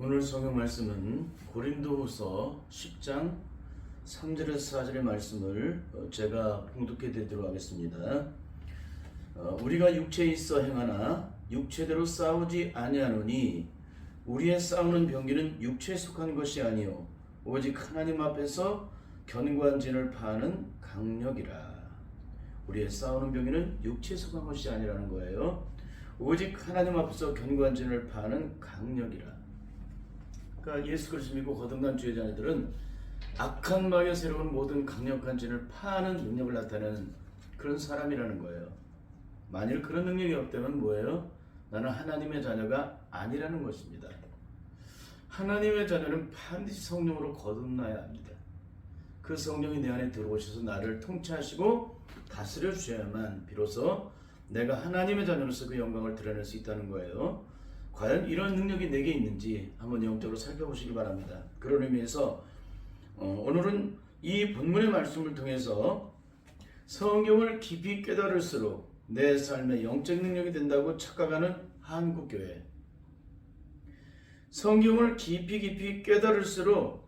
오늘 성경 말씀은 고린도후서 10장 3절에서 4절의 말씀을 제가 봉독해 드리도록 하겠습니다. 우리가 육체에 있어 행하나 육체대로 싸우지 아니하노니 우리의 싸우는 병기는 육체에 속한 것이 아니요 오직 하나님 앞에서 견고한진을 파는 강력이라. 우리의 싸우는 병기는 육체에 속한 것이 아니라는 거예요. 오직 하나님 앞에서 견고한진을 파는 강력이라. 그러니까 예수 그리스도 믿고 거듭난 주의 자녀들은 악한 마귀의 새로운 모든 강력한 진을 파는 능력을 나타내는 그런 사람이라는 거예요. 만일 그런 능력이 없다면 뭐예요? 나는 하나님의 자녀가 아니라는 것입니다. 하나님의 자녀는 반드시 성령으로 거듭나야 합니다. 그 성령이 내 안에 들어오셔서 나를 통치하시고 다스려 주셔야만 비로소 내가 하나님의 자녀로서 그 영광을 드러낼 수 있다는 거예요. 과연 이런 능력이 내게 있는지 한번 영적으로 살펴보시기 바랍니다. 그런 의미에서 오늘은 이 본문의 말씀을 통해서 성경을 깊이 깨달을수록 내 삶의 영적 능력이 된다고 착각하는 한국교회, 성경을 깊이 깨달을수록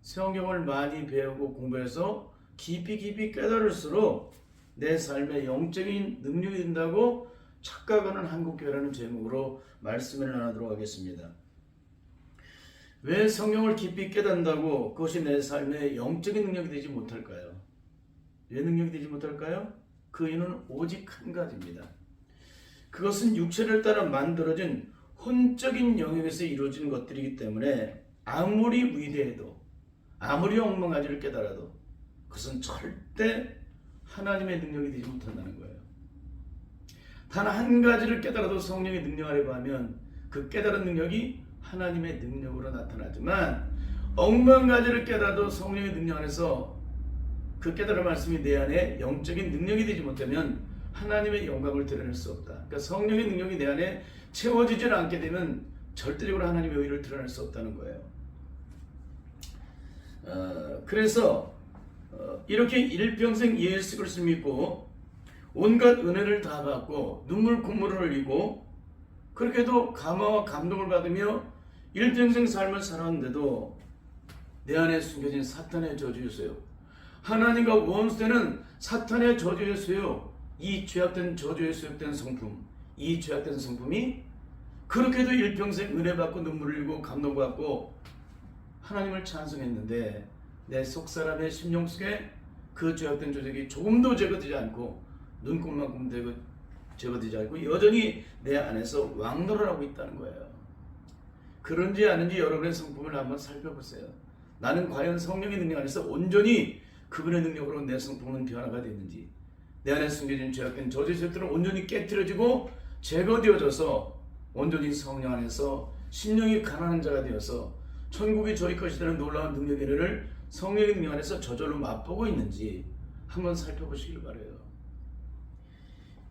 성경을 많이 배우고 공부해서 깊이 깨달을수록 내 삶의 영적인 능력이 된다고 착각하는 한국교회라는 제목으로 말씀을 나누도록 하겠습니다. 왜 성경을 깊이 깨닫는다고 그것이 내 삶의 영적인 능력이 되지 못할까요? 왜 능력이 되지 못할까요? 그 이유는 오직 한 가지입니다. 그것은 육체를 따라 만들어진 혼적인 영역에서 이루어진 것들이기 때문에 아무리 위대해도 아무리 엉망가지를 깨달아도 그것은 절대 하나님의 능력이 되지 못한다는 거예요. 단 한 가지를 깨달아도 성령의 능력 아래고 하면 그 깨달은 능력이 하나님의 능력으로 나타나지만 억만가지를 깨달아도 성령의 능력 안에서 그 깨달은 말씀이 내 안에 영적인 능력이 되지 못하면 하나님의 영광을 드러낼 수 없다. 그러니까 성령의 능력이 내 안에 채워지질 않게 되면 절대적으로 하나님의 의를 드러낼 수 없다는 거예요. 그래서 이렇게 일평생 예수 그리스도를 믿고 온갖 은혜를 다 받고 눈물 콧물을 흘리고 그렇게도 감화와 감동을 받으며 일평생 삶을 살았는데도 내 안에 숨겨진 사탄의 저주였어요. 하나님과 원수되는 사탄의 저주였어요. 이 죄악된 저주에 소욕된 성품, 이 죄악된 성품이 그렇게도 일평생 은혜 받고 눈물을 흘리고 감동받고 하나님을 찬송했는데 내 속사람의 심령 속에 그 죄악된 조직이 조금도 제거되지 않고 눈곱만큼 제거되지 않고 여전히 내 안에서 왕노를 하고 있다는 거예요. 그런지 아닌지 여러분의 성품을 한번 살펴보세요. 나는 과연 성령의 능력 안에서 온전히 그분의 능력으로 내 성품은 변화가 됐는지, 내 안에 숨겨진 죄악된 저주의 세력들은 온전히 깨트려지고 제거되어져서 온전히 성령 안에서 심령이 가난한 자가 되어서 천국이 저희 것이라는 놀라운 능력의 은혜를 성령의 능력 안에서 저절로 맛보고 있는지 한번 살펴보시길 바라요.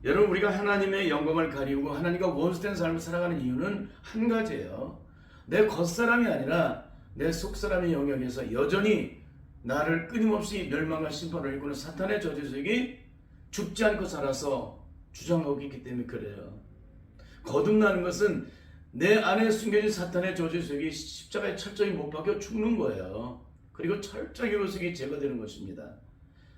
여러분, 우리가 하나님의 영광을 가리우고 하나님과 원수된 삶을 살아가는 이유는 한 가지예요. 내 겉사람이 아니라 내 속사람의 영역에서 여전히 나를 끊임없이 멸망과 심판을 일구는 사탄의 저주 속에 죽지 않고 살아서 주장하고 있기 때문에 그래요. 거듭나는 것은 내 안에 숨겨진 사탄의 저주 속에 십자가에 철저히 못 박혀 죽는 거예요. 그리고 철저히 그 속이 제거되는 것입니다.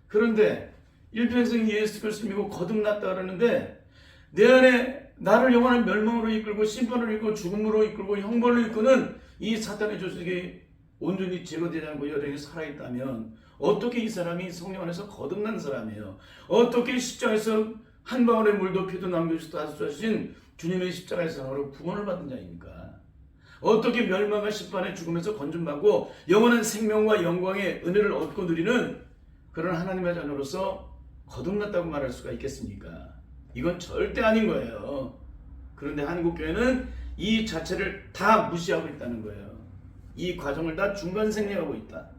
그런데 일평생 예수 그리스도를 믿고 거듭났다 그러는데 내 안에 나를 영원한 멸망으로 이끌고 심판으로 이끌고 죽음으로 이끌고 형벌로 이끄는 이 사탄의 조직이 온전히 제거되지 않고 여전히 살아있다면 어떻게 이 사람이 성령 안에서 거듭난 사람이에요? 어떻게 십자가에서 한 방울의 물도 피도 남겨주시고 다스려주신 주님의 십자가의 사랑으로 구원을 받은 자입니까? 어떻게 멸망과 심판의 죽음에서 건전받고 영원한 생명과 영광의 은혜를 얻고 누리는 그런 하나님의 자녀로서 거듭났다고 말할 수가 있겠습니까? 이건 절대 아닌 거예요. 그런데 한국교회는 이 자체를 다 무시하고 있다는 거예요. 이 과정을 다 중간 생략하고 있다.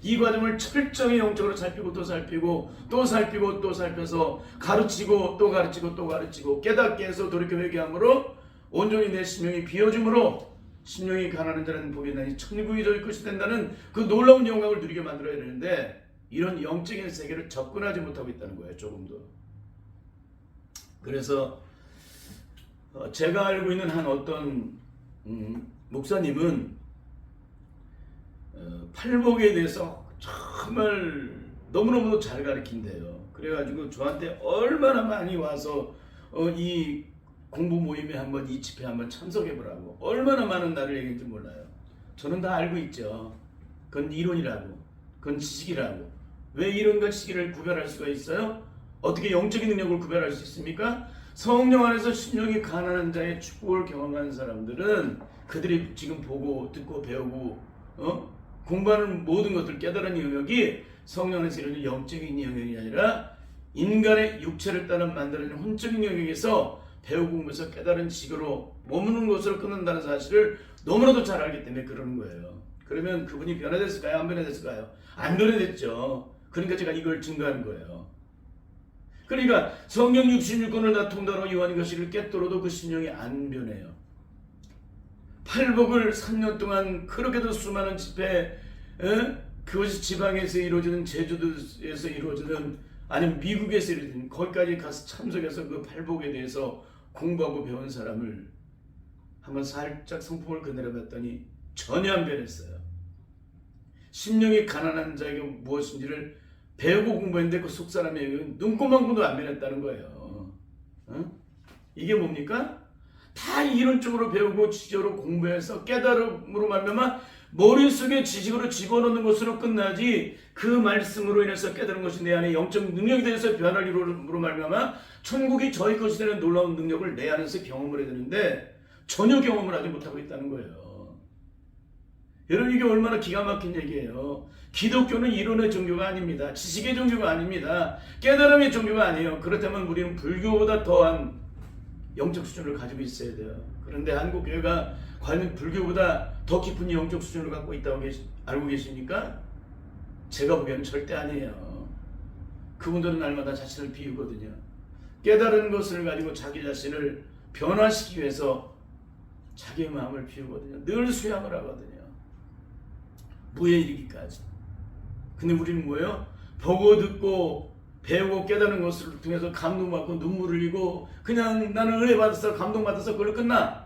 이 과정을 철저히 영적으로 살피고 또 살피고 또 살피고 또 살펴서 가르치고 또 가르치고 또 가르치고 깨닫게 해서 돌이켜 회개함으로 온전히 내 심령이 비워줌으로 심령이 가난한 자는 복이 나니 천국이 저희 것이 된다는 그 놀라운 영광을 누리게 만들어야 되는데 이런 영적인 세계를 접근하지 못하고 있다는 거예요. 조금도. 그래서 제가 알고 있는 한 어떤 목사님은 팔복에 대해서 정말 너무너무 잘 가르친대요. 그래가지고 저한테 얼마나 많이 와서 이 공부 모임에 한번 이 집회 한번 참석해보라고 얼마나 많은 날을 얘기했는지 몰라요. 저는 다 알고 있죠. 그건 이론이라고, 그건 지식이라고. 왜 이론과 지식을 구별할 수가 있어요? 어떻게 영적인 능력을 구별할 수 있습니까? 성령 안에서 심령이 가난한 자의 축복을 경험하는 사람들은 그들이 지금 보고 듣고 배우고 공부하는 모든 것들 깨달은 영역이 성령 안에서 이루어진 영적인 영역이 아니라 인간의 육체를 따라 만들어진 혼적인 영역에서 배우고 공부해서 깨달은 지식으로 머무는 것으로 끝난다는 사실을 너무나도 잘 알기 때문에 그러는 거예요. 그러면 그분이 변화됐을까요? 안 변화됐을까요? 안 변화됐죠. 그러니까 제가 이걸 증거하는 거예요. 그러니까 성경 66권을 다 통달하고 요한의 것을 깨뜨려도 그 심령이 안 변해요. 팔복을 3년 동안 그렇게도 수많은 집회, 그것이 지방에서 이루어지는, 제주도에서 이루어지는, 아니면 미국에서 이루어지는, 거기까지 가서 참석해서 그 팔복에 대해서 공부하고 배운 사람을 한번 살짝 성품을 건드려봤더니 전혀 안 변했어요. 심령이 가난한 자에게 무엇인지를 배우고 공부했는데 그 속사람의 눈꼽만큼도 안 변했다는 거예요. 이게 뭡니까? 다 이론적으로 배우고 지적으로 공부해서 깨달음으로 말미암아 머릿속에 지식으로 집어넣는 것으로 끝나지, 그 말씀으로 인해서 깨달은 것이 내 안에 영적 능력이 되어서 변화를 이루므로 말미암아 천국이 저희 것이 되는 놀라운 능력을 내 안에서 경험을 해야 되는데 전혀 경험을 하지 못하고 있다는 거예요. 여러분, 이게 얼마나 기가 막힌 얘기예요. 기독교는 이론의 종교가 아닙니다. 지식의 종교가 아닙니다. 깨달음의 종교가 아니에요. 그렇다면 우리는 불교보다 더한 영적 수준을 가지고 있어야 돼요. 그런데 한국교회가 과연 불교보다 더 깊은 영적 수준을 갖고 있다고 알고 계십니까? 제가 보기에는 절대 아니에요. 그분들은 날마다 자신을 비우거든요. 깨달은 것을 가지고 자기 자신을 변화시키기 위해서 자기의 마음을 비우거든요. 늘 수양을 하거든요. 무에 이르기까지. 근데 우리는 뭐예요? 보고 듣고 배우고 깨닫는 것을 통해서 감동받고 눈물 흘리고 그냥 나는 은혜 받았어, 감동받았어, 그걸로 끝나.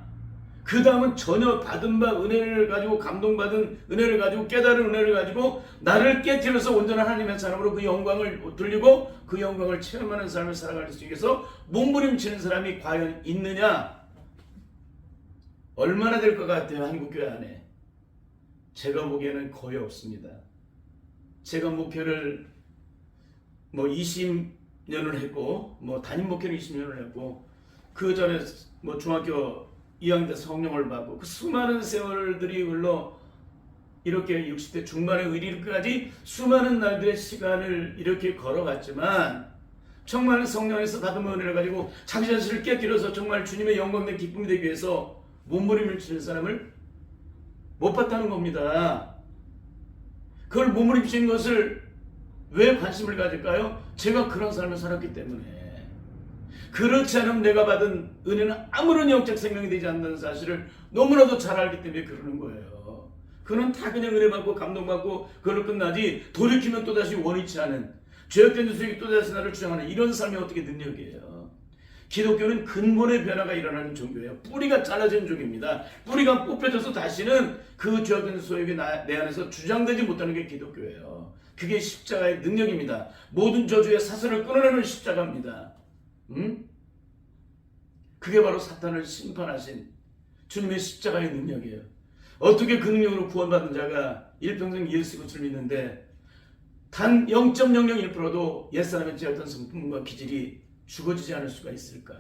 그 다음은 전혀 받은 바 은혜를 가지고, 감동받은 은혜를 가지고, 깨달은 은혜를 가지고 나를 깨뜨려서 온전한 하나님의 사람으로 그 영광을 돌리고 그 영광을 체험하는 삶을 살아갈 수 있어서 몸부림치는 사람이 과연 있느냐? 얼마나 될 것 같아요? 한국교회 안에. 제가 보기에는 거의 없습니다. 제가 목회를 20년을 했고, 담임 목회를 20년을 했고, 그 전에 중학교 2학년 때 성령을 받고, 그 수많은 세월들이 흘러 이렇게 60대 중반에 이르기까지 수많은 날들의 시간을 이렇게 걸어갔지만, 정말 성령 안에서 받은 은혜를 가지고 자기 자신을 깨뜨려서 정말 주님의 영광된 기쁨이 되기 위해서 몸부림을 치는 사람을 못 봤다는 겁니다. 그걸 몸부림치는 것을 왜 관심을 가질까요? 제가 그런 삶을 살았기 때문에. 그렇지 않으면 내가 받은 은혜는 아무런 영적 생명이 되지 않는 사실을 너무나도 잘 알기 때문에 그러는 거예요. 그는 다 그냥 은혜 받고 감동받고 그걸로 끝나지, 돌이키면 또다시 원위치 않은, 죄악된 자들에게 또다시 나를 주장하는 이런 삶이 어떻게 능력이에요? 기독교는 근본의 변화가 일어나는 종교예요. 뿌리가 잘라진 종교입니다. 뿌리가 뽑혀져서 다시는 그 죄악된 소욕이 내 안에서 주장되지 못하는 게 기독교예요. 그게 십자가의 능력입니다. 모든 저주의 사슬을 끊어내는 십자가입니다. 그게 바로 사탄을 심판하신 주님의 십자가의 능력이에요. 어떻게 그 능력으로 구원받은 자가 일평생 예수 그리스도를 믿는데 단 0.001%도 옛사람의 죄악된 성품과 기질이 죽어지지 않을 수가 있을까?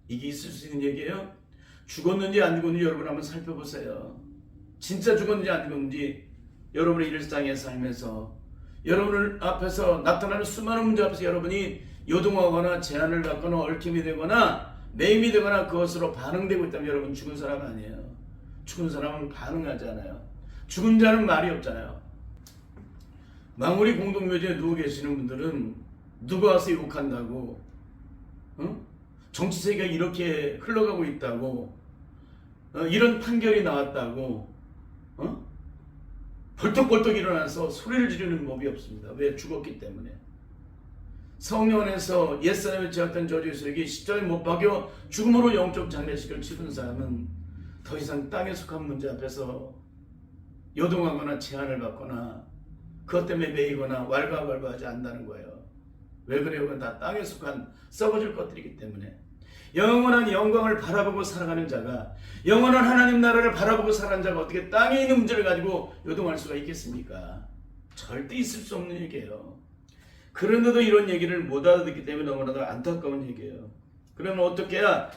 이게 있을 수 있는 얘기예요? 죽었는지 안 죽었는지 여러분 한번 살펴보세요. 진짜 죽었는지 안 죽었는지 여러분의 일상에 살면서 여러분을 앞에서 나타나는 수많은 문제 앞에서 여러분이 요동하거나 제한을 갖거나 얽힘이 되거나 매임이 되거나 그것으로 반응되고 있다면 여러분 죽은 사람 아니에요. 죽은 사람은 반응하지 않아요. 죽은 자는 말이 없잖아요. 망우리 공동묘지에 누워 계시는 분들은 누가 와서 욕한다고, 정치세계가 이렇게 흘러가고 있다고, 이런 판결이 나왔다고, 벌떡벌떡 일어나서 소리를 지르는 법이 없습니다. 왜? 죽었기 때문에. 성령 안에서 옛사람의 죄악된 저주의 소욕이 십자가에 못 박여 죽음으로 영적 장례식을 치른 사람은 더 더 이상 땅에 속한 문제 앞에서 요동하거나 제한을 받거나 그것 때문에 매이거나 왈가왈부하지 않는다는 거예요. 왜 그래요? 그건 다 땅에 속한 썩어질 것들이기 때문에. 영원한 영광을 바라보고 살아가는 자가, 영원한 하나님 나라를 바라보고 살아가는 자가 어떻게 땅에 있는 문제를 가지고 요동할 수가 있겠습니까? 절대 있을 수 없는 얘기예요. 그런데도 이런 얘기를 못 알아듣기 때문에 너무나도 안타까운 얘기예요. 그러면 어떻게 해야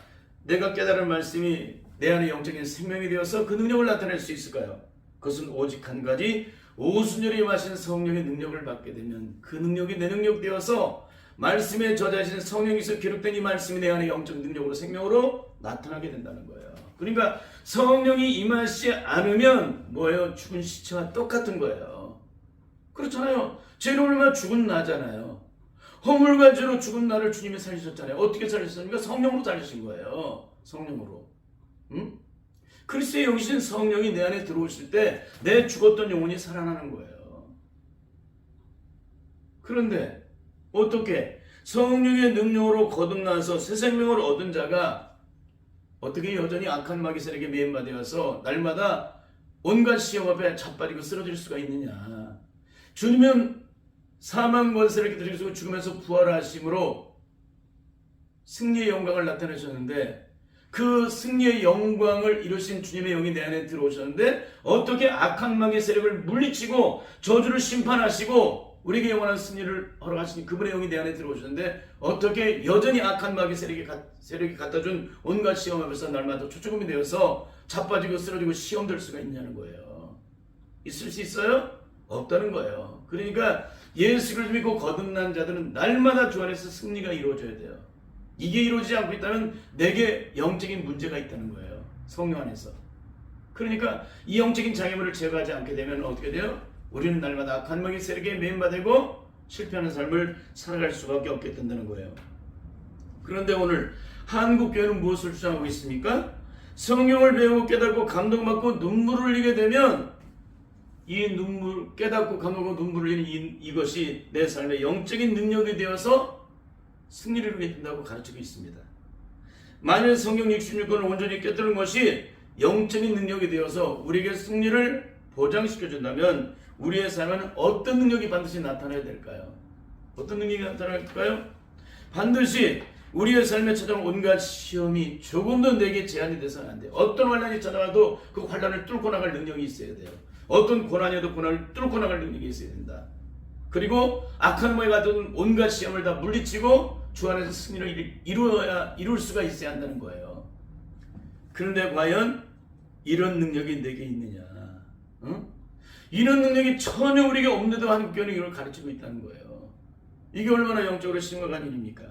내가 깨달은 말씀이 내 안에 영적인 생명이 되어서 그 능력을 나타낼 수 있을까요? 그것은 오직 한 가지, 오순절에 임하신 성령의 능력을 받게 되면 그 능력이 내 능력 되어서 말씀에 저자신 성령에서 기록된 이 말씀이 내 안에 영적 능력으로 생명으로 나타나게 된다는 거예요. 그러니까 성령이 임하지 않으면 뭐예요? 죽은 시체와 똑같은 거예요. 그렇잖아요. 죄로 얼마 죽은 나잖아요. 허물과 죄로 죽은 나를 주님이 살리셨잖아요. 어떻게 살리셨습니까? 성령으로 살리신 거예요. 성령으로. 응? 그리스도의 영이신 성령이 내 안에 들어오실 때 내 죽었던 영혼이 살아나는 거예요. 그런데 어떻게 성령의 능력으로 거듭나서 새 생명을 얻은 자가 어떻게 여전히 악한 마귀세력에 매인받아서 날마다 온갖 시험 앞에 자빠지고 쓰러질 수가 있느냐. 주님은 사망 권세를 깨뜨리시고 죽으면서 부활하심으로 승리의 영광을 나타내셨는데 그 승리의 영광을 이루신 주님의 영이 내 안에 들어오셨는데 어떻게 악한 마귀의 세력을 물리치고 저주를 심판하시고 우리에게 영원한 승리를 허락하신 그분의 영이 내 안에 들어오셨는데 어떻게 여전히 악한 마귀의 세력이 갖다준 온갖 시험 앞에서 날마다 초조금이 되어서 자빠지고 쓰러지고 시험될 수가 있냐는 거예요. 있을 수 있어요? 없다는 거예요. 그러니까 예수를 믿고 거듭난 자들은 날마다 주 안에서 승리가 이루어져야 돼요. 이게 이루어지지 않고 있다면 내게 영적인 문제가 있다는 거예요. 성령 안에서. 그러니까 이 영적인 장애물을 제거하지 않게 되면 어떻게 돼요? 우리는 날마다 악한 마귀의 세력에 매인받고 실패하는 삶을 살아갈 수밖에 없게 된다는 거예요. 그런데 오늘 한국교회는 무엇을 주장하고 있습니까? 성경을 배우고 깨닫고 감동받고 눈물을 흘리게 되면 이 눈물, 깨닫고 감동하고 눈물을 흘리는 이것이 내 삶의 영적인 능력이 되어서 승리를 이루게 된다고 가르치고 있습니다. 만일 성경 66권을 온전히 깨달은 것이 영적인 능력이 되어서 우리에게 승리를 보장시켜준다면 우리의 삶에는 어떤 능력이 반드시 나타나야 될까요? 어떤 능력이 나타날까요? 반드시 우리의 삶에 찾아온 온갖 시험이 조금도 내게 제한이 돼서는 안 돼요. 어떤 환란이 찾아와도 그 환란을 뚫고 나갈 능력이 있어야 돼요. 어떤 고난이어도 고난을 뚫고 나갈 능력이 있어야 된다. 그리고 악한 모에 같은 온갖 시험을 다 물리치고 주 안에서 승리를 이룰 수가 있어야 한다는 거예요. 그런데 과연 이런 능력이 내게 있느냐? 응? 이런 능력이 전혀 우리에게 없는데도 한국교회는 이걸 가르치고 있다는 거예요. 이게 얼마나 영적으로 심각한 일입니까?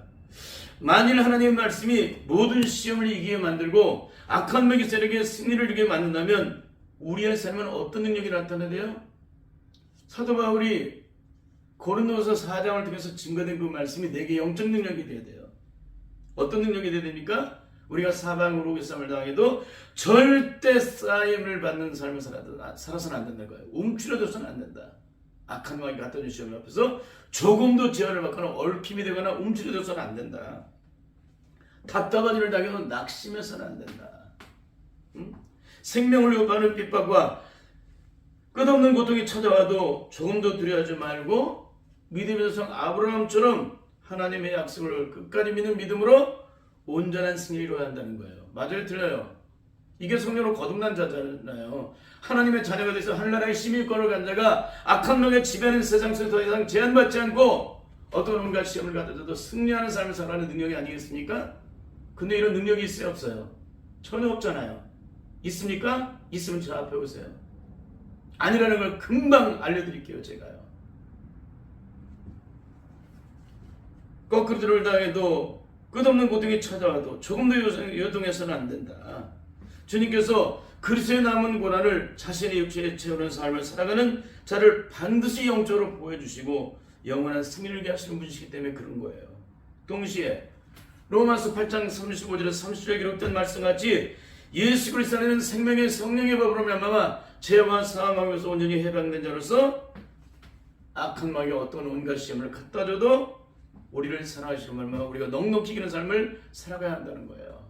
만일 하나님의 말씀이 모든 시험을 이기게 만들고 악한 마귀 세력의 승리를 이루게 만든다면 우리의 삶은 어떤 능력이 나타나야 돼요? 사도 바울이 고린도서 4장을 통해서 증거된 그 말씀이 내게 영적 능력이 되어야 돼요. 어떤 능력이 되어야 됩니까? 우리가 사방으로 외삼을 당해도 절대 쌓임을 받는 삶을 살아서는 안 된다는 거예요. 움츠러져서는 안 된다. 악한 마귀가 갖다 준 시험 앞에서 조금도 제한을 받거나 얽힘이 되거나 움츠러져서는 안 된다. 답답한 일을 당해도 낙심해서는 안 된다. 응? 생명을 위협하는 핍박과 끝없는 고통이 찾아와도 조금도 두려워하지 말고 믿음의 성 아브라함처럼 하나님의 약속을 끝까지 믿는 믿음으로 온전한 승리를 이루어야 한다는 거예요. 맞아요? 틀려요? 이게 성령으로 거듭난 자잖아요. 하나님의 자녀가 돼서 하늘나라의 시민권을 간 자가 악한 놈의 지배하는 세상 속에 더 이상 제한받지 않고 어떤 온갖 시험을 갖다도 승리하는 삶을 살아가는 능력이 아니겠습니까? 근데 이런 능력이 있어요? 없어요? 전혀 없잖아요. 있습니까? 있으면 저 앞에 오세요. 아니라는 걸 금방 알려드릴게요. 제가요. 거꾸로 당해도 끝없는 고통이 찾아와도 조금도 요동해서는 안 된다. 주님께서 그리스도의 남은 고난을 자신의 육체에 채우는 삶을 살아가는 자를 반드시 영적으로 보여주시고 영원한 승리를 이루게 하시는 분이시기 때문에 그런 거예요. 동시에 로마서 8장 35절에 30절에 기록된 말씀같이 예수 그리스도 안에는 생명의 성령의 법으로 말미암아 죄와 사망에서 온전히 해방된 자로서 악한 마귀 어떤 온갖 시험을 갖다 줘도 우리를 사랑하시는 말만 우리가 넉넉히 이기는 삶을 살아가야 한다는 거예요.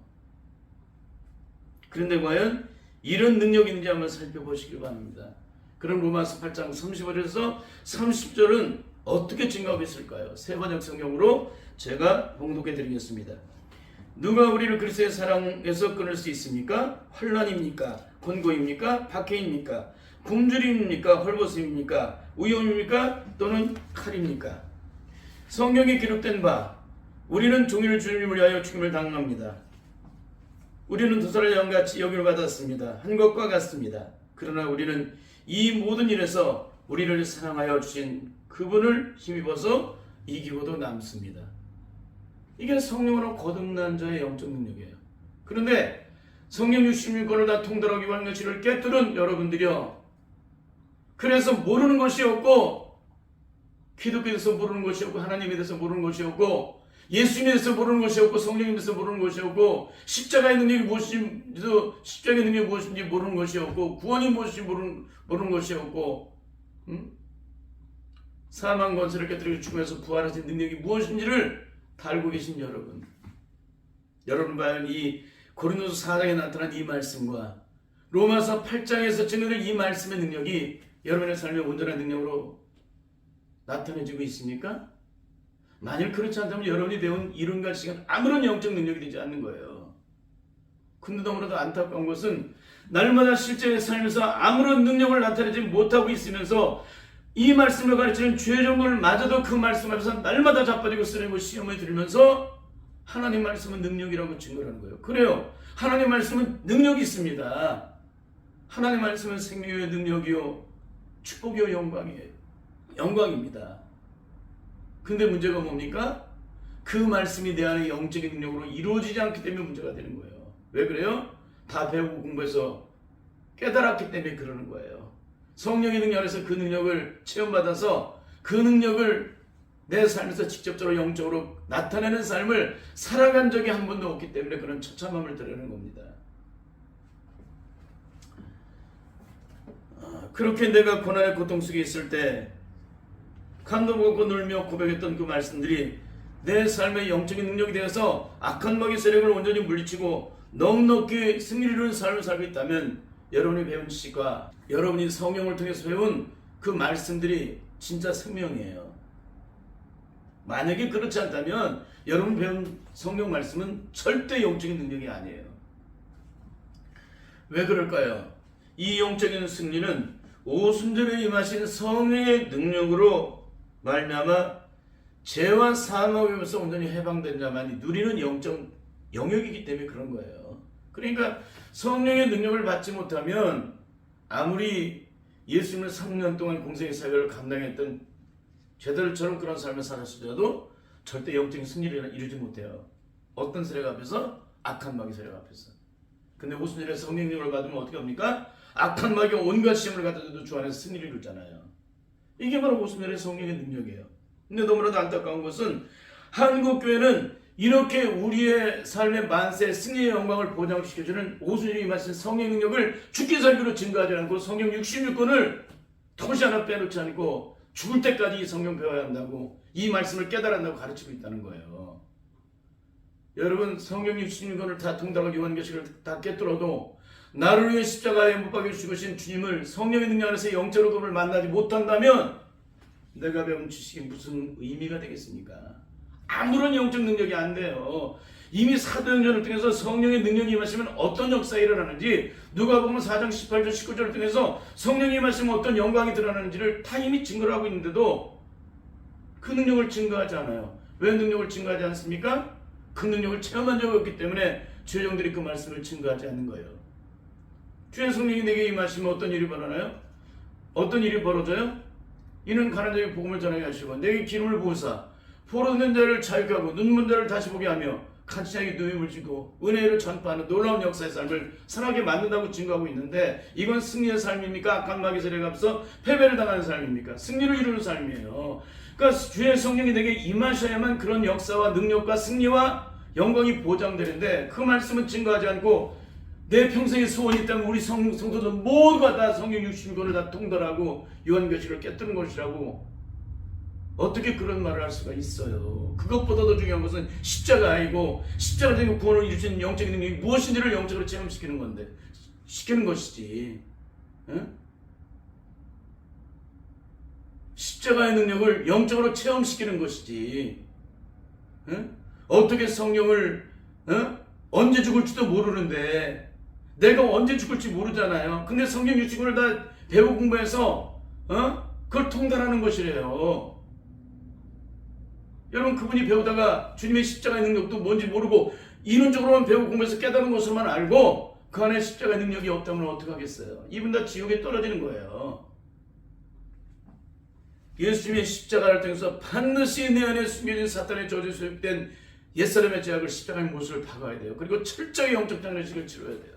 그런데 과연 이런 능력이 있는지 한번 살펴보시길 바랍니다. 그럼 로마서 8장 35절에서 30절은 어떻게 증거하고 있을까요? 세 번역 성경으로 제가 봉독해 드리겠습니다. 누가 우리를 그리스도의 사랑에서 끊을 수 있습니까? 환난입니까? 권고입니까? 박해입니까? 굶주림입니까? 헐벗음입니까? 위험입니까? 또는 칼입니까? 성경에 기록된 바 우리는 종일 주님을 위하여 죽임을 당합니다. 우리는 두 사람 양같이 여김을 받았습니다. 한 것과 같습니다. 그러나 우리는 이 모든 일에서 우리를 사랑하여 주신 그분을 힘입어서 이기고도 남습니다. 이게 성령으로 거듭난 자의 영적 능력이에요. 그런데 성령 66권을 다 통달하기 위한 것을 깨뜨린 여러분들이요, 그래서 모르는 것이 없고, 기독교에 대해서 모르는 것이 없고, 하나님에 대해서 모르는 것이 없고, 예수님에 대해서 모르는 것이 없고, 성령에 대해서 모르는 것이 없고, 십자가의 능력이 무엇인지 모르는 것이 없고, 구원이 무엇인지 모르는 것이 없고, 사망 권세를 깨뜨리고 죽음에서 부활하신 능력이 무엇인지를 다 알고 계신 여러분, 여러분 과연 이 고린도서 4장에 나타난 이 말씀과 로마서 8장에서 증거된 이 말씀의 능력이 여러분의 삶의 온전한 능력으로 나타내지고 있습니까? 만일 그렇지 않다면 여러분이 배운 이론과 시간 아무런 영적 능력이 되지 않는 거예요. 근데 너무나도 안타까운 것은 날마다 실제의 삶에서 아무런 능력을 나타내지 못하고 있으면서 이 말씀을 가르치는 죄종을 마저도 그 말씀 앞에서 날마다 자빠지고 쓰려고 시험을 들면서 하나님 말씀은 능력이라고 증거를 하는 거예요. 그래요. 하나님 말씀은 능력이 있습니다. 하나님 말씀은 생명의 능력이요, 축복이요, 영광이에요. 영광입니다. 근데 문제가 뭡니까? 그 말씀이 내 안에 영적인 능력으로 이루어지지 않기 때문에 문제가 되는 거예요. 왜 그래요? 다 배우고 공부해서 깨달았기 때문에 그러는 거예요. 성령의 능력 안에서 그 능력을 체험받아서 그 능력을 내 삶에서 직접적으로 영적으로 나타내는 삶을 살아간 적이 한 번도 없기 때문에 그런 처참함을 드러내는 겁니다. 그렇게 내가 고난의 고통 속에 있을 때 감동받고 놀며 고백했던 그 말씀들이 내 삶의 영적인 능력이 되어서 악한 마귀의 세력을 온전히 물리치고 넉넉히 승리를 이루는 삶을 살고 있다면 여러분이 배운 지식과 여러분이 성경을 통해서 배운 그 말씀들이 진짜 생명이에요. 만약에 그렇지 않다면 여러분 배운 성경 말씀은 절대 영적인 능력이 아니에요. 왜 그럴까요? 이 영적인 승리는 오순절에 임하신 성령의 능력으로 말미암아 죄와 사망에서 온전히 해방된 자만이 누리는 영적 영역이기 때문에 그런 거예요. 그러니까 성령의 능력을 받지 못하면 아무리 예수님을 3년 동안 공생의 사역을 감당했던 제자들처럼 그런 삶을 살았을지라도 절대 영적인 승리를 이루지 못해요. 어떤 세력 앞에서? 악한 마귀 세력 앞에서. 근데 오순절에 성령 능력을 받으면 어떻게 합니까? 악한 마귀 온갖 시험을 갖다줘도 주 안에서 승리를 이루잖아요. 이게 바로 오순절의 성령의 능력이에요. 근데 너무나도 안타까운 것은 한국교회는 이렇게 우리의 삶의 만세 승리의 영광을 보장시켜주는 오순절에 임하신 성령의 능력을 죽기 살기로 증거하지 않고 성경 66권을 토시 하나 빼놓지 않고 죽을 때까지 이 성경 배워야 한다고, 이 말씀을 깨달아야 한다고 가르치고 있다는 거예요. 여러분, 성경 66권을 다 통달하고 요한계시를 다 깨뚫어도 나를 위해 십자가에 못 박혀 죽으신 주님을 성령의 능력 안에서 영적으로 그분을 만나지 못한다면 내가 배운 지식이 무슨 의미가 되겠습니까? 아무런 영적 능력이 안 돼요. 이미 사도행전을 통해서 성령의 능력이 임하시면 어떤 역사가 일어나는지, 누가복음 4장 18절 19절을 통해서 성령이 임하시면 어떤 영광이 드러나는지를 다 이미 증거를 하고 있는데도 그 능력을 증거하지 않아요. 왜 능력을 증거하지 않습니까? 그 능력을 체험한 적이 없기 때문에 죄종들이 그 말씀을 증거하지 않는 거예요. 주의 성령이 내게 임하시면 어떤 일이 벌어나요? 어떤 일이 벌어져요? 이는 가난 자에게 복음을 전하게 하시고 내게 기름을 부으사 포로된 자를 자유케 하고 눈먼 자를 다시 보게 하며 간치자에게 누임을 주고 은혜를 전파하는 놀라운 역사의 삶을 살아게 만든다고 증거하고 있는데, 이건 승리의 삶입니까? 악한 마귀 세력에 앞서 패배를 당하는 삶입니까? 승리를 이루는 삶이에요. 그러니까 주의 성령이 내게 임하셔야만 그런 역사와 능력과 승리와 영광이 보장되는데, 그 말씀은 증거하지 않고 내 평생의 소원이 있다면 우리 성도들 모두가 다 성경 66권을 다 통달하고 요한계시를 깨뜨린 것이라고 어떻게 그런 말을 할 수가 있어요? 그것보다도 중요한 것은 십자가이고, 십자가 되고 구원을 이루신 영적인 능력이 무엇인지를 영적으로 체험시키는 건데, 시키는 것이지. 응? 십자가의 능력을 영적으로 체험시키는 것이지. 응? 어떻게 성령을 언제 죽을지도 모르는데 내가 언제 죽을지 모르잖아요. 근데 성령 유치군을 다 배우 공부해서 그걸 통달하는 것이래요. 여러분 그분이 배우다가 주님의 십자가의 능력도 뭔지 모르고 이론적으로만 배우고 공부해서 깨달은 것으로만 알고 그 안에 십자가의 능력이 없다면 어떡하겠어요. 이분 다 지옥에 떨어지는 거예요. 예수님의 십자가를 통해서 반드시 내 안에 숨겨진 사탄의 저주에 소유된 옛사람의 죄악을 십자가의 못을 박아야 돼요. 그리고 철저히 영적 장례식을 치러야 돼요.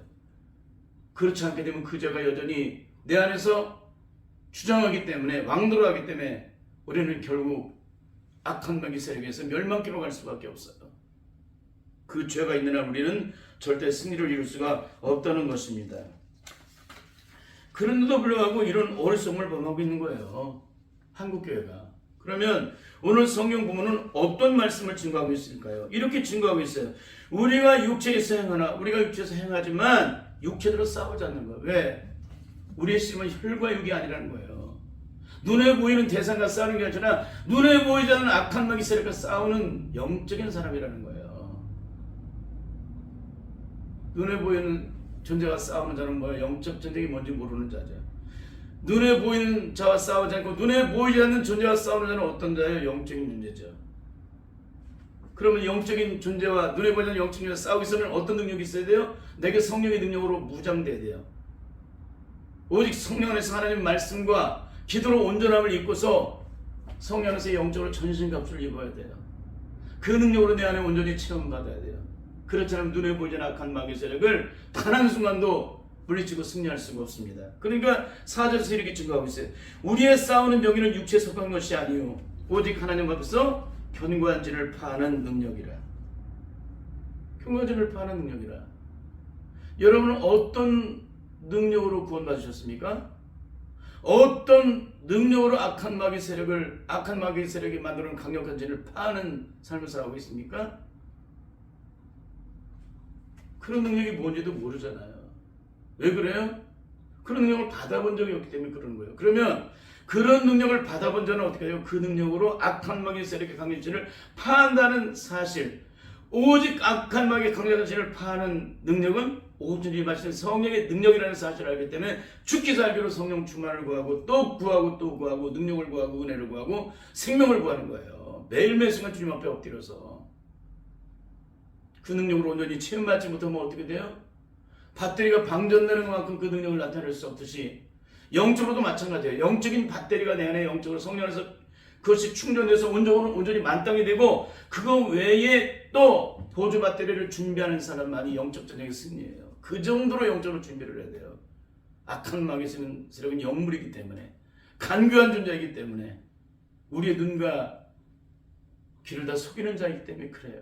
그렇지 않게 되면 그 죄가 여전히 내 안에서 주장하기 때문에 왕노릇하기 때문에 우리는 결국 악한 마귀 세력에서 멸망길로 갈 수밖에 없어요. 그 죄가 있는 한 우리는 절대 승리를 이룰 수가 없다는 것입니다. 그런데도 불구하고 이런 어리석음을 범하고 있는 거예요. 한국교회가. 그러면 오늘 성경 부문은 어떤 말씀을 증거하고 있을까요? 이렇게 증거하고 있어요. 우리가 육체에서 행하나 우리가 육체에서 행하지만 육체대로 싸우지 않는 거예요. 왜? 우리의 씨름은 혈과 육이 아니라는 거예요. 눈에 보이는 대상과 싸우는 게 아니라 눈에 보이지 않는 악한 마귀 세력과 싸우는 영적인 사람이라는 거예요. 눈에 보이는 존재와 싸우는 자는 뭐예요? 영적 전쟁이 뭔지 모르는 자죠. 눈에 보이는 자와 싸우지 않고 눈에 보이지 않는 존재와 싸우는 자는 어떤 자예요? 영적인 존재죠. 그러면 영적인 존재와 눈에 보이지 않는 영적인 존재와 싸우기 위해서는 어떤 능력이 있어야 돼요? 내게 성령의 능력으로 무장돼야 돼요. 오직 성령 안에서 하나님 말씀과 기도로 온전함을 입고서 성령 안에서 영적으로 전신갑주를 입어야 돼요. 그 능력으로 내 안에 온전히 체험받아야 돼요. 그렇지 않으면 눈에 보이지 않는 악한 마귀 세력을 단 한순간도 물리치고 승리할 수가 없습니다. 그러니까 4절에서 이렇게 증거하고 있어요. 우리의 싸우는 병기는 육체에 속한 것이 아니요 오직 하나님 앞에서 견고한 진을 파는 능력이라. 견고한 진을 파는 능력이라. 여러분은 어떤 능력으로 구원받으셨습니까? 어떤 능력으로 악한 마귀 세력이 만드는 강력한 진을 파는 삶을 살아가고 있습니까? 그런 능력이 뭔지도 모르잖아요. 왜 그래요? 그런 능력을 받아본 적이 없기 때문에 그러는 거예요. 그러면 그런 능력을 받아본 자는 어떻게 해요? 그 능력으로 악한 마귀 세력의 강력진을 파한다는 사실. 오직 악한 마귀의 강력진을 파하는 능력은 오직 마시는 성령의 능력이라는 사실을 알기 때문에 죽기 살기로 성령 충만을 구하고 또 구하고 또 구하고 능력을 구하고 은혜를 구하고 생명을 구하는 거예요. 매일매일 순간 주님 앞에 엎드려서 그 능력으로 온전히 체험받지 못하면 어떻게 돼요? 배터리가 방전되는 것만큼 그 능력을 나타낼 수 없듯이 영적으로도 마찬가지예요. 영적인 배터리가 내 안에 영적으로 성령 안에서 그것이 충전돼서 온전히 만땅이 되고 그거 외에 또 보조 배터리를 준비하는 사람만이 영적 전쟁의 승리예요. 그 정도로 영적으로 준비를 해야 돼요. 악한 마귀 세력은 영물이기 때문에 간교한 존재이기 때문에 우리의 눈과 귀를 다 속이는 자이기 때문에 그래요.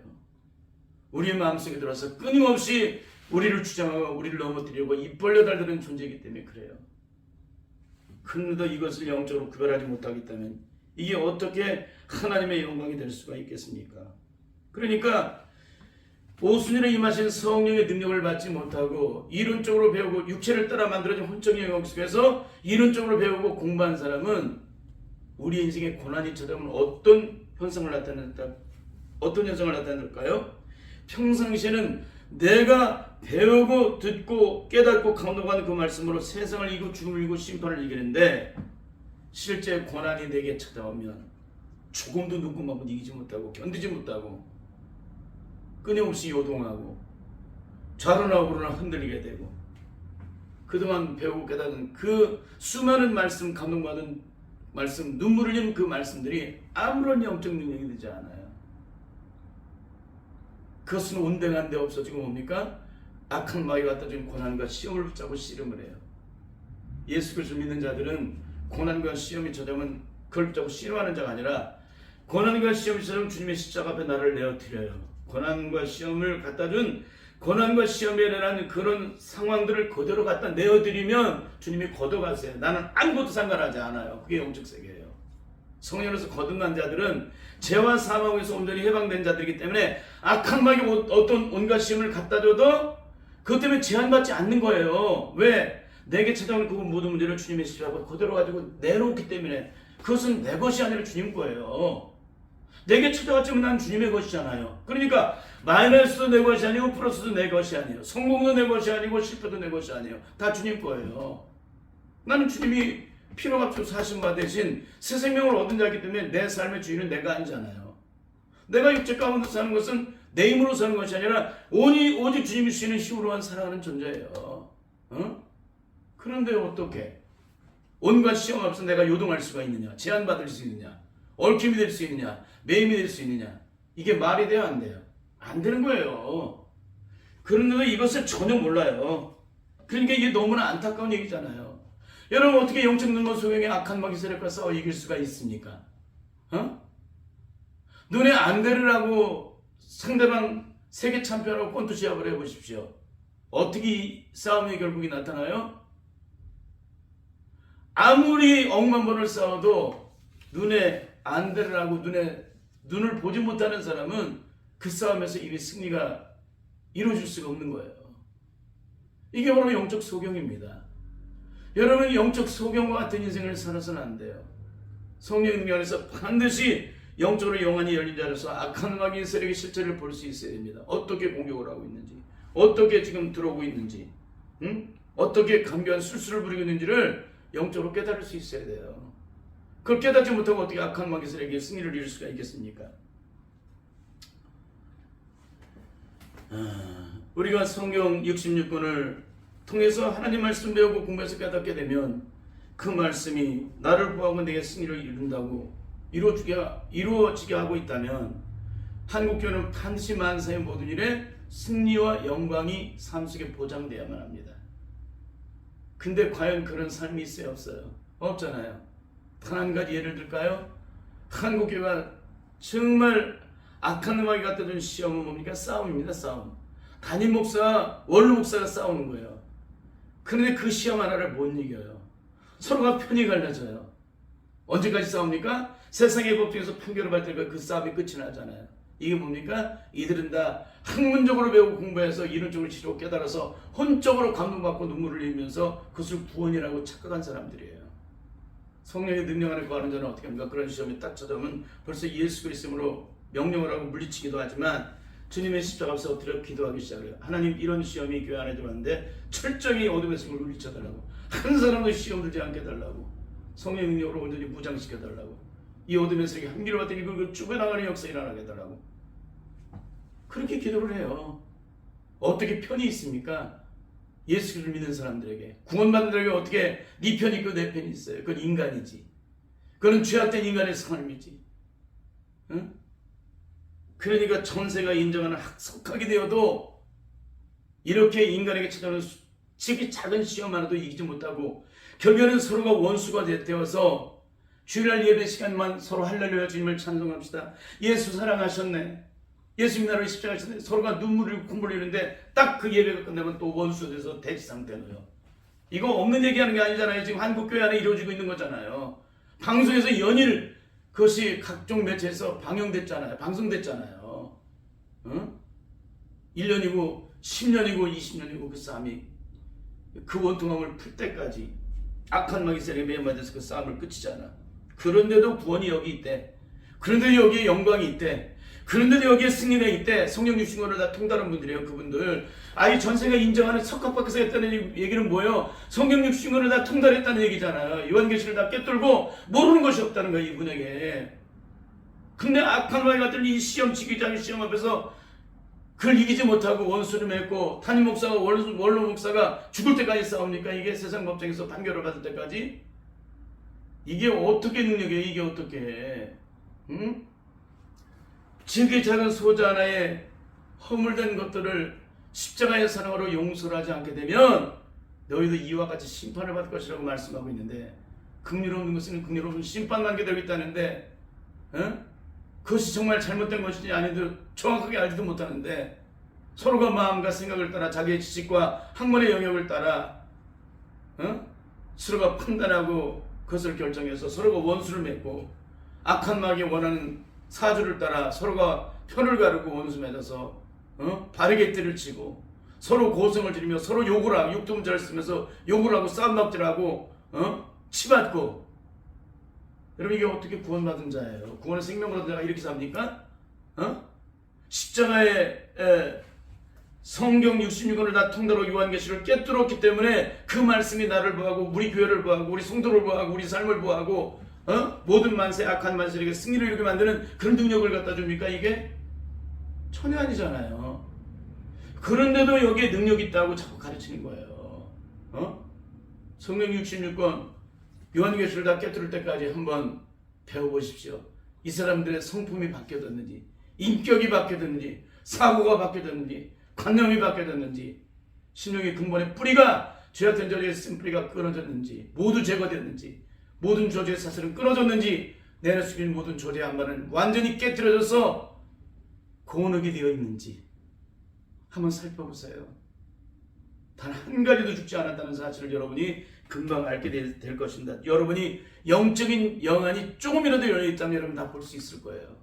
우리의 마음속에 들어서 끊임없이 우리를 주장하고 우리를 넘어뜨리고 입 벌려 달드는 존재이기 때문에 그래요. 그런데도 이것을 영적으로 구별하지 못하겠다면 이게 어떻게 하나님의 영광이 될 수가 있겠습니까? 그러니까 오순절에 임하신 성령의 능력을 받지 못하고 이론적으로 배우고 육체를 따라 만들어진 혼적인 영역 속에서 이론적으로 배우고 공부한 사람은 우리 인생의 고난이 찾아오면 어떤 현상을 나타낼까요? 평상시에는 내가 배우고 듣고 깨닫고 감동하는 그 말씀으로 세상을 이기고 죽음을 이기고 심판을 이기는데 실제 고난이 내게 찾아오면 조금도 눈금하고 이기지 못하고 견디지 못하고 끊임없이 요동하고 좌로나 우로나 흔들리게 되고 그동안 배우고 깨닫은 그 수많은 말씀, 감동받은 말씀, 눈물을 흘린 그 말씀들이 아무런 영적 능력이 되지 않아요. 그것은 온데간데 없어지고 뭡니까? 악한 마귀가 갖다 준 고난과 시험을 붙잡고 씨름을 해요. 예수 그리스도 믿는 자들은 고난과 시험이 찾아오면 그걸 붙잡고 씨름하는 자가 아니라 고난과 시험이 찾아오면 주님의 십자가 앞에 나를 내어드려요. 고난과 시험을 갖다 준 고난과 시험에 대한 그런 상황들을 그대로 갖다 내어드리면 주님이 걷어가세요. 나는 아무것도 상관하지 않아요. 그게 영적 세계예요. 성령으로서 거듭난 자들은 죄와 사망에서 온전히 해방된 자들이기 때문에 악한 마귀 어떤 온갖 시험을 갖다 줘도 그것 때문에 제한받지 않는 거예요. 왜? 내게 찾아오는 그 모든 문제를 주님의 십자가에 그대로 가지고 내놓기 때문에 그것은 내 것이 아니라 주님 거예요. 내게 찾아왔지만 난 주님의 것이잖아요. 그러니까 마이너스도 내 것이 아니고 플러스도 내 것이 아니에요. 성공도 내 것이 아니고 실패도 내 것이 아니에요. 다 주님 거예요. 나는 주님이 피로 값주고 하신 바 대신 새 생명을 얻은 자이기 때문에 내 삶의 주인은 내가 아니잖아요. 내가 육체 가운데 사는 것은 내 힘으로 사는 것이 아니라 오직 주님이 주시는 힘으로만 살아가는 존재예요. 그런데 어떻게 온갖 시험 앞에서 내가 요동할 수가 있느냐, 제한받을 수 있느냐, 얽힘이 될 수 있느냐, 매임이 될 수 있느냐, 이게 말이 돼요, 안 돼요? 안 되는 거예요. 그런데도 이것을 전혀 몰라요. 그러니까 이게 너무나 안타까운 얘기잖아요. 여러분, 어떻게 영적 눈먼 소경의 악한 마귀 세력과 싸워 이길 수가 있습니까? 눈에 안 들으라고 상대방 세계 챔피언하고 권투 시합을 해보십시오. 어떻게 이 싸움의 결국이 나타나요? 아무리 억만 번을 싸워도 눈에 안 들으라고 눈을 보지 못하는 사람은 그 싸움에서 이미 승리가 이루어질 수가 없는 거예요. 이게 바로 영적 소경입니다. 여러분, 영적 소경과 같은 인생을 살아서는 안 돼요. 성령 능력 안에서 반드시 영적으로 영안이 열린 자로서 악한 마귀의 세력의 실체를 볼 수 있어야 됩니다. 어떻게 공격을 하고 있는지, 어떻게 지금 들어오고 있는지, 어떻게 강교한 술수를 부리고 있는지를 영적으로 깨달을 수 있어야 돼요. 그걸 깨닫지 못하고 어떻게 악한 마귀의 세력의 승리를 이룰 수가 있겠습니까? 우리가 성경 66권을 통해서 하나님 말씀 배우고 공부해서 깨닫게 되면 그 말씀이 나를 구하고 내게 승리를 이룬다고 이루어지게 하고 있다면 한국교회는 반드시 만사의 모든 일에 승리와 영광이 삶 속에 보장되어야만 합니다. 근데 과연 그런 삶이 있어요, 없어요? 없잖아요. 단 한 가지 예를 들까요? 한국교회가 정말 악한 음악이 갖다 준 시험은 뭡니까? 싸움입니다. 싸움. 담임 목사, 원로 목사가 싸우는 거예요. 그런데 그 시험 하나를 못 이겨요. 서로가 편이 갈라져요. 언제까지 싸웁니까? 세상의 법 중에서 판결을 받을 때 그 싸움이 끝이 나잖아요. 이게 뭡니까? 이들은 다 학문적으로 배우고 공부해서 이론적으로 치고 깨달아서 혼적으로 감동받고 눈물을 흘리면서 그것을 구원이라고 착각한 사람들이에요. 성령의 능력 안에 거하는 자는 어떻게 합니까? 그런 시험이 딱 찾아오면 벌써 예수 그리스도로 명령을 하고 물리치기도 하지만 주님의 십자가 앞에서 엎드려 기도하기 시작해요. 하나님, 이런 시험이 교회 안에 들어왔는데 철저히 어둠의 힘을 물리쳐달라고, 한 사람도 시험 들지 않게 해달라고, 성령 능력으로 온전히 무장시켜달라고, 이 어둠의 세력이 한기로 왔더니 그걸 쭈겨나가는 역사 일어나게 해달라고, 그렇게 기도를 해요. 어떻게 편이 있습니까? 예수를 믿는 사람들에게, 구원받는 자에게 어떻게 네 편이 있고 내 편이 있어요? 그건 인간이지. 그건 죄악된 인간의 삶이지. 응? 그러니까 전세가 인정하는 학석하게 되어도 이렇게 인간에게 찾아오는 지극히 작은 시험 하나도 이기지 못하고 결국에는 서로가 원수가 되어서 주일날 예배 시간만 서로 할렐루야 주님을 찬송합시다. 예수 사랑하셨네. 예수님 나를 십자가하셨네. 서로가 눈물을 흘리는데 딱 그 예배가 끝나면 또 원수가 돼서 대치 상태로요. 이거 없는 얘기하는 게 아니잖아요. 지금 한국교회 안에 이루어지고 있는 거잖아요. 방송에서 연일 그것이 각종 매체에서 방영됐잖아요. 방송됐잖아요. 1년이고 10년이고 20년이고 그 싸움이 그 원통함을 풀 때까지 악한 마귀 세력에 매맞아서 그 싸움을 끝이잖아. 그런데도 구원이 여기 있대. 그런데도 여기에 영광이 있대. 그런데도 여기에 승리가 있대. 성령 주신 거를 다 통달한 분들이에요. 그분들. 이 전세가 인정하는 석가박에서 했다는 얘기는 뭐예요? 성령 주신 거를 다 통달했다는 얘기잖아요. 요한계시를 다 꿰뚫고 모르는 것이 없다는 거예요. 이분에게. 근데 악한 마귀 같은 이 시험 지기자의 시험 앞에서 그걸 이기지 못하고 원수를 맺고 담임 목사가 원로 목사가 죽을 때까지 싸웁니까? 이게 세상 법정에서 판결을 받을 때까지? 이게 어떻게 능력이에요? 이게 어떻게 해? 응? 지극히 작은 소자 하나에 허물된 것들을 십자가의 사랑으로 용서를 하지 않게 되면 너희도 이와 같이 심판을 받을 것이라고 말씀하고 있는데, 긍휼없는 것은 긍휼없는 심판 받게 되고 있다는데, 그것이 정말 잘못된 것인지 아니도 정확하게 알지도 못하는데 서로가 마음과 생각을 따라 자기의 지식과 학문의 영역을 따라 서로가 판단하고 그것을 결정해서 서로가 원수를 맺고 악한 마귀가 원하는 사주를 따라 서로가 편을 가르고 원수 맺어서 바르게 띠를 치고 서로 고성을 지르며 서로 욕을 하고 육두문자를 쓰면서 욕을 하고 싸움박질하고 치받고. 여러분 이게 어떻게 구원받은 자예요? 구원의 생명을 얻은 자가 이렇게 삽니까? 십자가에 성경 66권을 다 통달하고 요한계시를 꿰뚫었기 때문에 그 말씀이 나를 보호하고 우리 교회를 보호하고 우리 성도를 보호하고 우리 삶을 보호하고 모든 만세 악한 만세에게 승리를 이루게 만드는 그런 능력을 갖다 줍니까? 이게 전혀 아니잖아요. 그런데도 여기에 능력이 있다고 자꾸 가르치는 거예요. 성경 66권 요한계시를 다 꿰뚫을 때까지 한번 배워보십시오. 이 사람들의 성품이 바뀌어졌는지, 인격이 바뀌어졌는지, 사고가 바뀌어졌는지, 관념이 바뀌어졌는지, 신령의 근본의 뿌리가 죄악된 저주의 쓴 뿌리가 끊어졌는지, 모두 제거됐는지, 모든 저주의 사슬은 끊어졌는지, 내 안에 숨긴 모든 저주의 안반은 완전히 깨뜨려져서 고온하게 되어 있는지 한번 살펴보세요. 단 한 가지도 죽지 않았다는 사실을 여러분이 금방 알게 될 것입니다. 여러분이 영적인 영안이 조금이라도 열려있다면 여러분 다 볼 수 있을 거예요.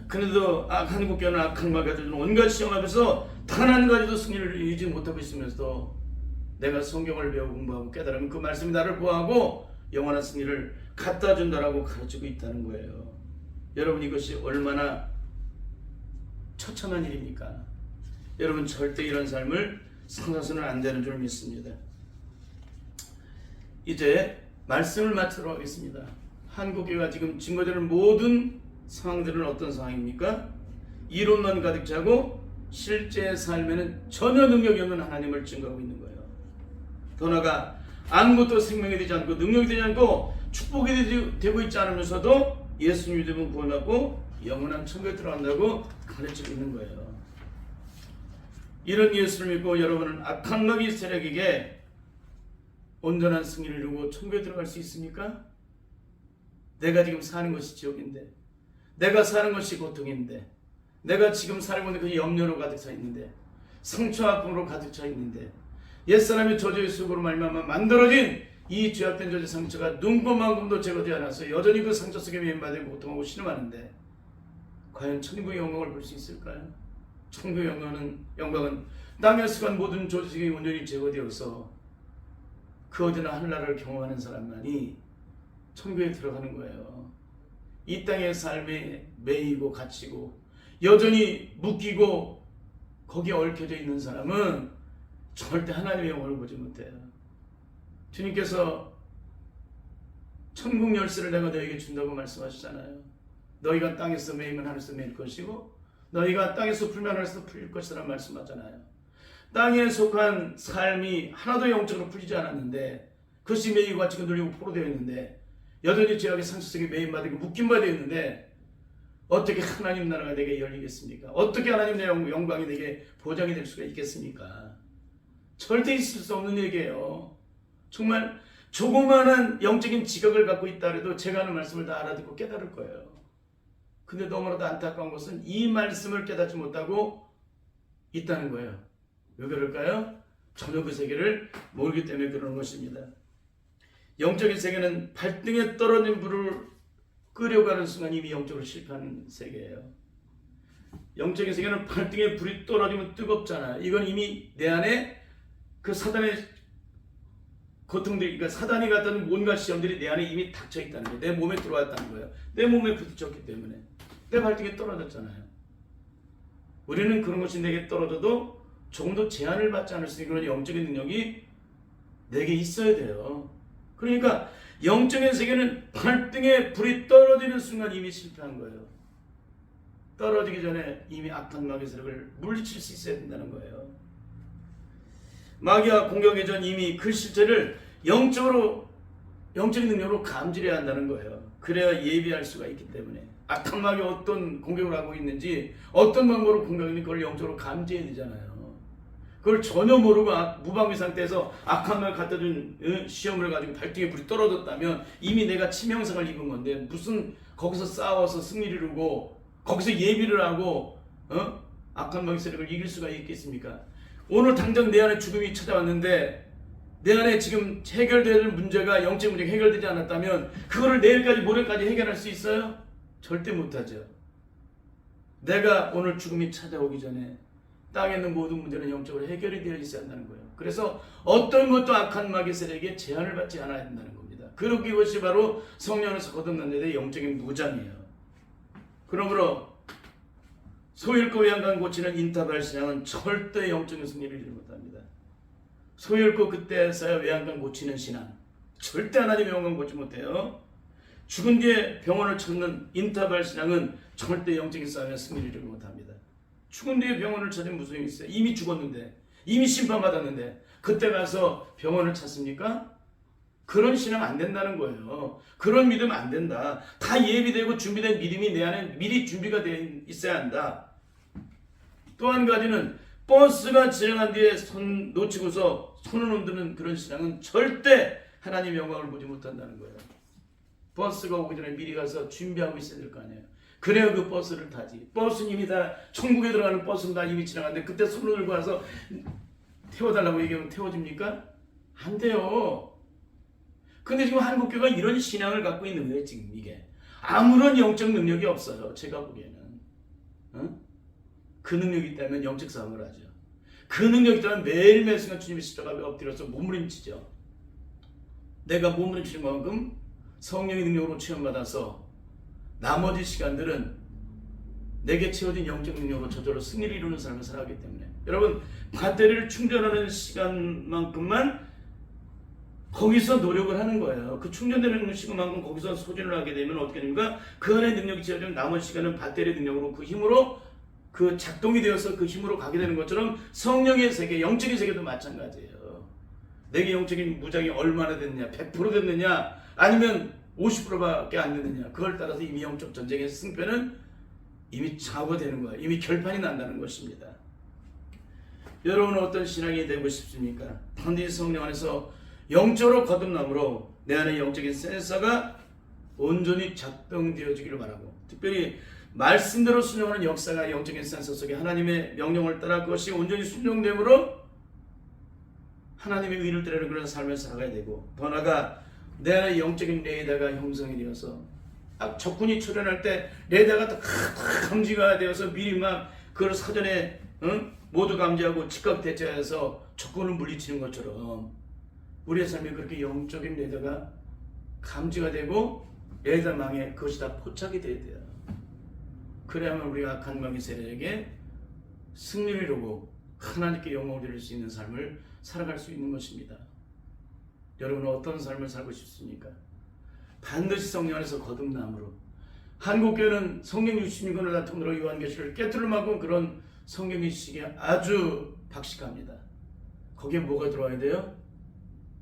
그런데도 한국교회는 악한 마귀들은 온갖 시험 앞에서 단 한 가지도 승리를 이루지 못하고 있으면서도 내가 성경을 배우고 공부하고 깨달으면 그 말씀이 나를 보호하고 영원한 승리를 갖다 준다라고 가르치고 있다는 거예요. 여러분 이것이 얼마나 처참한 일입니까? 여러분 절대 이런 삶을 살아서는 안 되는 줄 믿습니다. 이제 말씀을 마치도록 하겠습니다. 한국교회가 지금 증거되는 모든 상황들은 어떤 상황입니까? 이론만 가득 차고 실제 삶에는 전혀 능력이 없는 하나님을 증거하고 있는 거예요. 더 나아가 아무것도 생명이 되지 않고 능력이 되지 않고 축복이 되고 있지 않으면서도 예수 믿으면 구원하고 영원한 천국에 들어간다고 가르치고 있는 거예요. 이런 예수를 믿고 여러분은 악한 마귀 세력에게 온전한 승리를 이루고 천국에 들어갈 수 있습니까? 내가 지금 사는 것이 지옥인데, 내가 사는 것이 고통인데, 내가 지금 살고 있는 그 염려로 가득 차 있는데, 상처 아픔으로 가득 차 있는데, 옛사람의 저주의 속으로 말미암아 만들어진 이 죄악된 저주 상처가 눈곱만큼도 제거되지 않아서 여전히 그 상처 속에 매임받고 고통하고 신음하는데 과연 천국의 영광을 볼 수 있을까요? 천국의 영광은 땅에 속한 모든 조직이 온전히 제거되어서 그 어디나 하늘나라를 경험하는 사람만이 천국에 들어가는 거예요. 이 땅의 삶에 매이고 갇히고 여전히 묶이고 거기에 얽혀져 있는 사람은 절대 하나님의 영광을 보지 못해요. 주님께서 천국 열쇠를 내가 너에게 준다고 말씀하시잖아요. 너희가 땅에서 매이면 하늘에서 매일 것이고 너희가 땅에서 풀면 하늘에서 풀릴 것이라는 말씀하잖아요. 땅에 속한 삶이 하나도 영적으로 풀리지 않았는데 그것이 매이고 갇히고 눌리고 포로되어 있는데 여전히 죄악의 상처 속에 매임받고 묶임받아 있는데 어떻게 하나님 나라가 내게 열리겠습니까? 어떻게 하나님의 영광이 내게 보장이 될 수가 있겠습니까? 절대 있을 수 없는 얘기예요. 정말 조그마한 영적인 지각을 갖고 있다 해도 제가 하는 말씀을 다 알아듣고 깨달을 거예요. 근데 너무나도 안타까운 것은 이 말씀을 깨닫지 못하고 있다는 거예요. 왜 그럴까요? 전혀 그 세계를 모르기 때문에 그러는 것입니다. 영적인 세계는 발등에 떨어진 불을 끄려가는 순간 이미 영적으로 실패하는 세계예요. 영적인 세계는 발등에 불이 떨어지면 뜨겁잖아요. 이건 이미 내 안에 그 사단의 고통들이, 그러니까 사단이 갖다는 온갖 시험들이 내 안에 이미 닥쳐있다는 거예요. 내 몸에 들어왔다는 거예요. 내 몸에 부딪혔기 때문에. 내 발등에 떨어졌잖아요. 우리는 그런 것이 내게 떨어져도 조금도 제한을 받지 않을 수 있는 그런 영적인 능력이 내게 있어야 돼요. 그러니까 영적인 세계는 발등에 불이 떨어지는 순간 이미 실패한 거예요. 떨어지기 전에 이미 악한 마귀 세력을 물리칠 수 있어야 된다는 거예요. 마귀와 공격하기 전 이미 그 실체를 영적인 능력으로 감지해야 한다는 거예요. 그래야 예비할 수가 있기 때문에 악한 마귀 어떤 공격을 하고 있는지 어떤 방법으로 공격하는지 그걸 영적으로 감지해야 되잖아요. 그걸 전혀 모르고 무방비 상태에서 악한 마귀 갖다 준 시험을 가지고 발등에 불이 떨어졌다면 이미 내가 치명상을 입은 건데 무슨 거기서 싸워서 승리를 이루고 거기서 예비를 하고 악한 마귀 세력을 이길 수가 있겠습니까? 오늘 당장 내 안에 죽음이 찾아왔는데 내 안에 지금 해결될 문제가 영적 문제가 해결되지 않았다면 그거를 내일까지 모레까지 해결할 수 있어요? 절대 못하죠. 내가 오늘 죽음이 찾아오기 전에 땅에 있는 모든 문제는 영적으로 해결이 되어 있어야 한다는 거예요. 그래서 어떤 것도 악한 마귀 세력에게 제한을 받지 않아야 된다는 겁니다. 그것이 바로 성령에서 거듭난 데 대해 영적인 무장이에요. 그러므로 소잃고 외양간 고치는 인터벌 신앙은 절대 영적인 승리를 이루지 못합니다. 소잃고 그때서야 외양간 고치는 신앙, 절대 하나님의 영광 고치 못해요. 죽은 뒤에 병원을 찾는 인터벌 신앙은 절대 영적인 싸움에 승리를 이루지 못합니다. 죽은 뒤에 병원을 찾으면 무슨 소용이 있어요? 이미 죽었는데, 이미 심판받았는데 그때 가서 병원을 찾습니까? 그런 신앙 안 된다는 거예요. 그런 믿음 안 된다. 다 예비되고 준비된 믿음이 내 안에 미리 준비가 되어 있어야 한다. 또 한 가지는 버스가 지나간 뒤에 손 놓치고서 손을 흔드는 그런 신앙은 절대 하나님의 영광을 보지 못한다는 거예요. 버스가 오기 전에 미리 가서 준비하고 있어야 될 거 아니에요. 그래야 그 버스를 타지. 버스는 이미 다 천국에 들어가는 버스는 다 이미 지나갔는데 그때 손을 들고 와서 태워달라고 얘기하면 태워집니까? 안 돼요. 근데 지금 한국교회가 이런 신앙을 갖고 있는 거예요. 지금 이게 아무런 영적 능력이 없어요. 제가 보기에는 그 능력이 있다면 영적 싸움을 하죠. 그 능력이 있다면 매일매일 순간 주님의 십자가 앞에 엎드려서 몸부림치죠. 내가 몸부림치는 만큼 성령의 능력으로 체험받아서 나머지 시간들은 내게 채워진 영적 능력으로 저절로 승리를 이루는 삶을 살아가기 때문에 여러분 배터리를 충전하는 시간만큼만 거기서 노력을 하는 거예요. 그 충전되는 시간만큼 거기서 소진을 하게 되면 어떻게 됩니까? 그 안에 능력이 채워지면 나머지 시간은 배터리 능력으로 그 힘으로 그 작동이 되어서 그 힘으로 가게 되는 것처럼 성령의 세계, 영적인 세계도 마찬가지예요. 내게 영적인 무장이 얼마나 됐느냐, 100% 됐느냐, 아니면 50%밖에 안 됐느냐, 그걸 따라서 이미 영적 전쟁의 승패는 이미 좌우되는 거예요. 이미 결판이 난다는 것입니다. 여러분은 어떤 신앙이 되고 싶습니까? 반드시 성령 안에서 영적으로 거듭남으로 내 안에 영적인 센서가 온전히 작동되어지기를 바라고, 특별히 말씀대로 순종하는 역사가 영적인 센서 속에 하나님의 명령을 따라 그것이 온전히 순종됨으로 하나님의 의를 드리는 그런 삶을 살아가야 되고, 더 나아가 내 안에 영적인 레이더가 형성이 되어서 적군이 출현할 때 레이더가 다 감지가 되어서 미리 막 그걸 사전에 모두 감지하고 즉각 대처해서 적군을 물리치는 것처럼 우리의 삶이 그렇게 영적인 레이더가 감지가 되고 레이더망에 그것이 다 포착이 돼야 돼요. 그래야만 우리가 악한 마귀 세력에게 승리를 이루고 하나님께 영광을 드릴 수 있는 삶을 살아갈 수 있는 것입니다. 여러분은 어떤 삶을 살고 싶습니까? 반드시 성령 안에서 거듭남으로. 한국교회는 성경 66권을 다 통으로 요한계시를 깨트릴 만큼 그런 성경 인식이 아주 박식합니다. 거기에 뭐가 들어와야 돼요?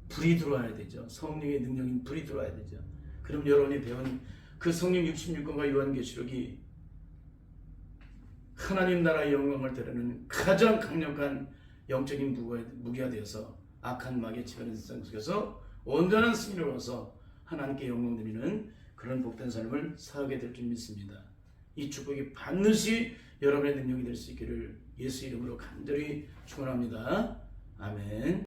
불이 들어와야 되죠. 성령의 능력인 불이 들어와야 되죠. 그럼 여러분이 배운 그 성경 66권과 요한계시록이 하나님 나라의 영광을 드러내는 가장 강력한 영적인 무기가 되어서 악한 마귀의 지배하는 세상 속에서 온전한 승리를 얻어서 하나님께 영광 드리는 그런 복된 삶을 살게 될 줄 믿습니다. 이 축복이 반드시 여러분의 능력이 될 수 있기를 예수 이름으로 간절히 축원합니다. 아멘.